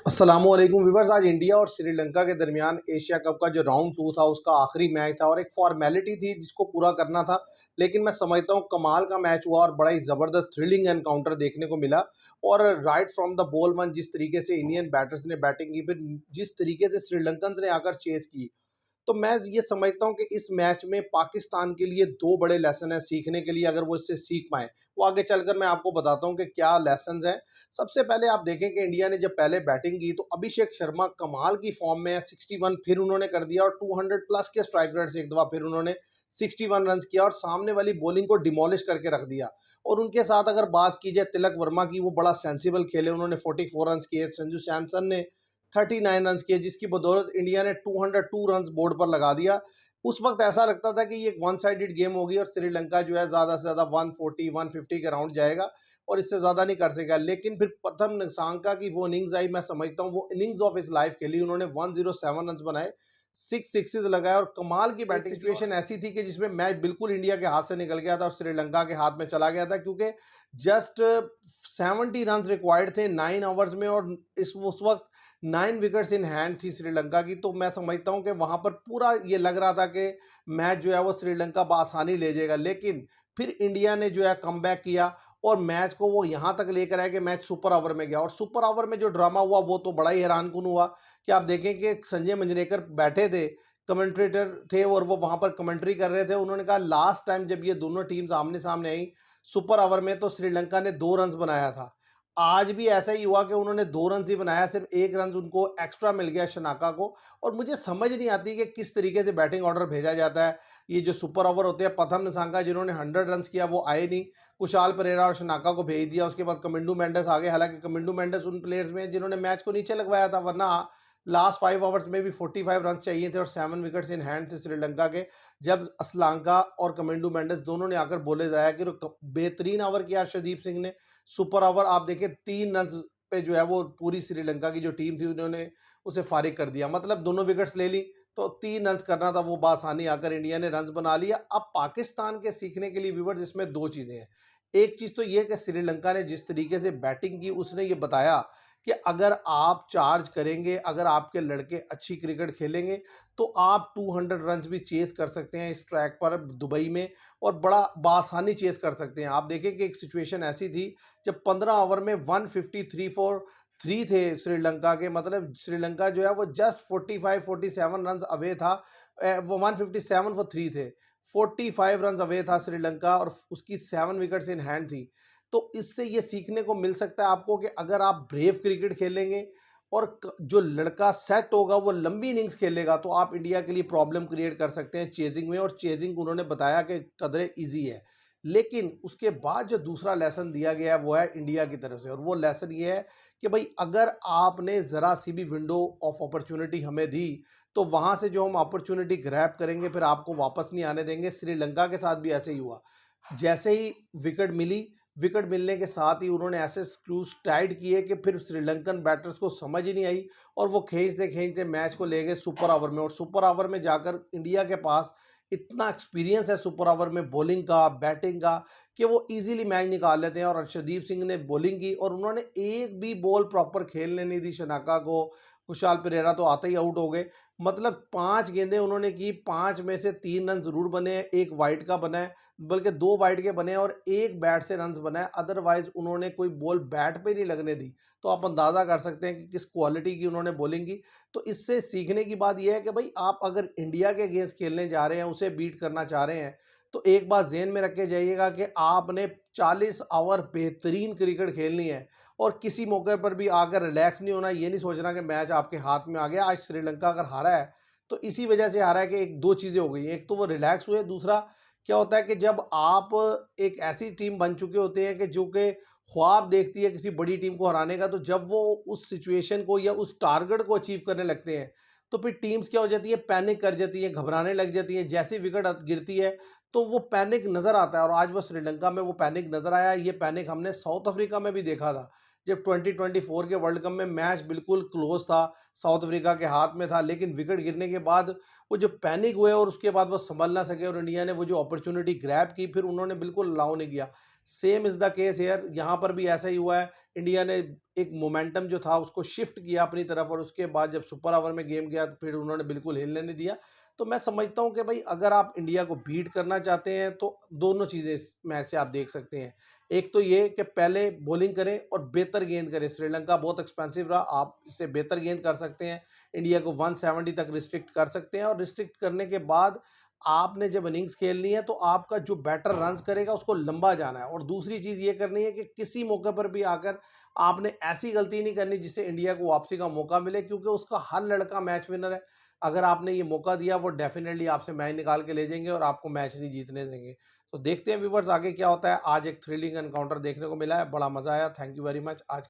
अस्सलामुअलैकुम व्यूवर्स। आज इंडिया और श्रीलंका के दरमियान एशिया कप का जो राउंड 2 था उसका आखिरी मैच था और एक फॉर्मेलिटी थी जिसको पूरा करना था। लेकिन मैं समझता हूँ कमाल का मैच हुआ और बड़ा ही ज़बरदस्त थ्रिलिंग एनकाउंटर देखने को मिला। और right from the ball one जिस तरीके से इंडियन बैटर्स ने बैटिंग की, फिर जिस तरीके से श्रीलंकन ने आकर चेस की, तो मैं ये समझता हूँ कि इस मैच में पाकिस्तान के लिए दो बड़े लेसन हैं सीखने के लिए, अगर वो इससे सीख पाएँ। वो आगे चलकर मैं आपको बताता हूँ कि क्या लेसन्स हैं। सबसे पहले आप देखें कि इंडिया ने जब पहले बैटिंग की तो अभिषेक शर्मा कमाल की फॉर्म में है, 61 फिर उन्होंने कर दिया और 200 प्लस के स्ट्राइक रेट से एक दफ़ा फिर उन्होंने 61 रन किया और सामने वाली बॉलिंग को डिमोलिश करके रख दिया। और उनके साथ अगर बात की जाए तिलक वर्मा की, वो बड़ा सेंसिबल खेले, उन्होंने 44 रन किए। संजू सैमसन ने 39 रन किए, जिसकी बदौलत इंडिया ने 202 रन बोर्ड पर लगा दिया। उस वक्त ऐसा लगता था कि ये एक वन साइडेड गेम होगी और श्रीलंका जो है ज़्यादा से ज़्यादा 140 150 के राउंड जाएगा और इससे ज़्यादा नहीं कर सकेगा। लेकिन फिर प्रथम निशंका की वो इनिंग्स आई, मैं समझता हूँ वो इनिंग्स ऑफ इस लाइफ खेली। उन्होंने 107 रन बनाए, 6 सिक्सेस लगाए और कमाल की बैटिंग। सिचुएशन ऐसी थी कि जिसमें मैच बिल्कुल इंडिया के हाथ से निकल गया था और श्रीलंका के हाथ में चला गया था, क्योंकि जस्ट 70 रन रिक्वायर्ड थे 9 ओवर्स में और उस वक्त 9 विकेट्स इन हैंड थी श्रीलंका की। तो मैं समझता हूं कि वहां पर पूरा ये लग रहा था कि मैच जो है वो श्रीलंका बआसानी ले जाएगा। लेकिन फिर इंडिया ने जो है कमबैक किया और मैच को वो यहां तक लेकर आया कि मैच सुपर ओवर में गया। और सुपर ओवर में जो ड्रामा हुआ वो तो बड़ा ही हैरानकुन हुआ कि आप देखें कि संजय मंजरेकर बैठे थे, कमेंट्रेटर थे और वो वहां पर कमेंट्री कर रहे थे। उन्होंने कहा लास्ट टाइम जब ये दोनों टीम्स आमने सामने आई सुपर ओवर में तो श्रीलंका ने 2 रन बनाया था। आज भी ऐसा ही हुआ कि उन्होंने 2 रन ही बनाया, सिर्फ 1 रन उनको एक्स्ट्रा मिल गया शनाका को। और मुझे समझ नहीं आती कि किस तरीके से बैटिंग ऑर्डर भेजा जाता है। ये जो सुपर ओवर होते हैं, प्रथम निशंका जिन्होंने 100 रन किया वो आए नहीं, कुशाल परेरा और शनाका को भेज दिया। उसके बाद कमिंडू मेंडिस आ गए। हालांकि कमिंडू मेंडिस उन प्लेयर्स में जिन्होंने मैच को नीचे लगवाया था, वरना लास्ट 5 ओवर्स में भी 45 रन चाहिए थे और 7 विकेट्स इन हैंड थे श्रीलंका के। जब असलांका और कमिंडू मेंडिस दोनों ने आकर बोले जाया कि बेहतरीन ओवर किया अर्शदीप सिंह ने। सुपर ओवर आप देखिए 3 रन पे जो है वो पूरी श्रीलंका की जो टीम थी उन्होंने उसे फारिग कर दिया। मतलब दोनों विकेट्स ले ली तो 3 रन करना था, वो बासानी आकर इंडिया ने रन बना लिया। अब पाकिस्तान के सीखने के लिए व्यूअर्स इसमें दो चीजें हैं। एक चीज तो ये कि श्रीलंका ने जिस तरीके से बैटिंग की उसने ये बताया कि अगर आप चार्ज करेंगे, अगर आपके लड़के अच्छी क्रिकेट खेलेंगे तो आप 200 रन भी चेस कर सकते हैं इस ट्रैक पर दुबई में और बड़ा बासानी चेस कर सकते हैं। आप देखें कि एक सिचुएशन ऐसी थी जब 15 ओवर में 153 फॉर 3 थे श्रीलंका के। मतलब श्रीलंका जो है वो जस्ट 45-47 रन अवे था। वो 157 फॉर 3 थे, 45 रन अवे था श्रीलंका और उसकी 7 विकेट्स इन हैंड थी। तो इससे ये सीखने को मिल सकता है आपको कि अगर आप ब्रेव क्रिकेट खेलेंगे और जो लड़का सेट होगा वो लंबी इनिंग्स खेलेगा तो आप इंडिया के लिए प्रॉब्लम क्रिएट कर सकते हैं चेजिंग में। और चेजिंग उन्होंने बताया कि कदरे इजी है। लेकिन उसके बाद जो दूसरा लेसन दिया गया है वो है इंडिया की तरफ से, और वो लेसन ये है कि भाई अगर आपने ज़रा सी भी विंडो ऑफ अपॉर्चुनिटी हमें दी तो वहाँ से जो हम अपॉर्चुनिटी ग्रैब करेंगे फिर आपको वापस नहीं आने देंगे। श्रीलंका के साथ भी ऐसे ही हुआ। जैसे ही विकेट मिली, विकेट मिलने के साथ ही उन्होंने ऐसे स्क्रूज टाइट किए कि फिर श्रीलंकन बैटर्स को समझ ही नहीं आई और वो खींचते खींचते मैच को ले गए सुपर ओवर में। और सुपर ओवर में जाकर इंडिया के पास इतना एक्सपीरियंस है सुपर ओवर में बॉलिंग का, बैटिंग का, कि वो इजीली मैच निकाल लेते हैं। और अर्शदीप सिंह ने बॉलिंग की और उन्होंने एक भी बॉल प्रॉपर खेलने नहीं दी शनाका को। कुशाल परेरा तो आते ही आउट हो गए। मतलब 5 गेंदें उन्होंने की, 5 में से 3 रन जरूर बने, एक वाइड का बना है, बल्कि 2 वाइड के बने और एक बैट से रन्स बनाए। अदरवाइज उन्होंने कोई बॉल बैट पे नहीं लगने दी। तो आप अंदाज़ा कर सकते हैं कि किस क्वालिटी की उन्होंने बॉलिंग की। तो इससे सीखने की बात यह है कि भाई आप अगर इंडिया के अगेंस्ट खेलने जा रहे हैं, उसे बीट करना चाह रहे हैं, तो एक बात ज़हन में रख के जाइएगा कि आपने 40 ओवर बेहतरीन क्रिकेट खेलनी है और किसी मौके पर भी आकर रिलैक्स नहीं होना। ये नहीं सोचना कि मैच आपके हाथ में आ गया। आज श्रीलंका अगर हारा है तो इसी वजह से हारा है कि एक दो चीज़ें हो गई। एक तो वो रिलैक्स हुए, दूसरा क्या होता है कि जब आप एक ऐसी टीम बन चुके होते हैं कि जो कि ख्वाब देखती है किसी बड़ी टीम को हराने का, तो जब वो उस सिचुएशन को या उस टारगेट को अचीव करने लगते हैं तो फिर टीम्स क्या हो जाती है, पैनिक कर जाती है, घबराने लग जाती है। जैसी विकेट गिरती है तो वो पैनिक नज़र आता है और आज वो श्रीलंका में वो पैनिक नज़र आया। ये पैनिक हमने साउथ अफ्रीका में भी देखा था जब 2024 के वर्ल्ड कप में मैच बिल्कुल क्लोज था, साउथ अफ्रीका के हाथ में था, लेकिन विकेट गिरने के बाद वो जो पैनिक हुए और उसके बाद वो संभल ना सके और इंडिया ने वो जो अपॉर्चुनिटी ग्रैब की फिर उन्होंने बिल्कुल अलाउ नहीं किया। Same is the case here, यहाँ पर भी ऐसा ही हुआ है। इंडिया ने एक मोमेंटम जो था उसको शिफ्ट किया अपनी तरफ और उसके बाद जब सुपर ओवर में गेम गया तो फिर उन्होंने बिल्कुल हिलने नहीं दिया। तो मैं समझता हूँ कि भाई अगर आप इंडिया को बीट करना चाहते हैं तो दोनों चीज़ें इस मैच से आप देख सकते हैं। एक तो ये कि पहले बॉलिंग करें और बेहतर गेंद करें। श्रीलंका बहुत एक्सपेंसिव रहा, आप इससे बेहतर गेंद कर सकते हैं। इंडिया को 170 तक रिस्ट्रिक्ट कर सकते हैं और रिस्ट्रिक्ट करने के बाद आपने जब इनिंग्स खेलनी है तो आपका जो बैटर रन्स करेगा उसको लंबा जाना है। और दूसरी चीज़ ये करनी है कि किसी मौके पर भी आकर आपने ऐसी गलती नहीं करनी जिससे इंडिया को वापसी का मौका मिले, क्योंकि उसका हर लड़का मैच विनर है। अगर आपने ये मौका दिया वो डेफिनेटली आपसे मैच निकाल के ले जाएंगे और आपको मैच नहीं जीतने देंगे। तो देखते हैं व्यूवर्स आगे क्या होता है। आज एक थ्रिलिंग एनकाउंटर देखने को मिला है, बड़ा मजा आया। Thank you very much. आज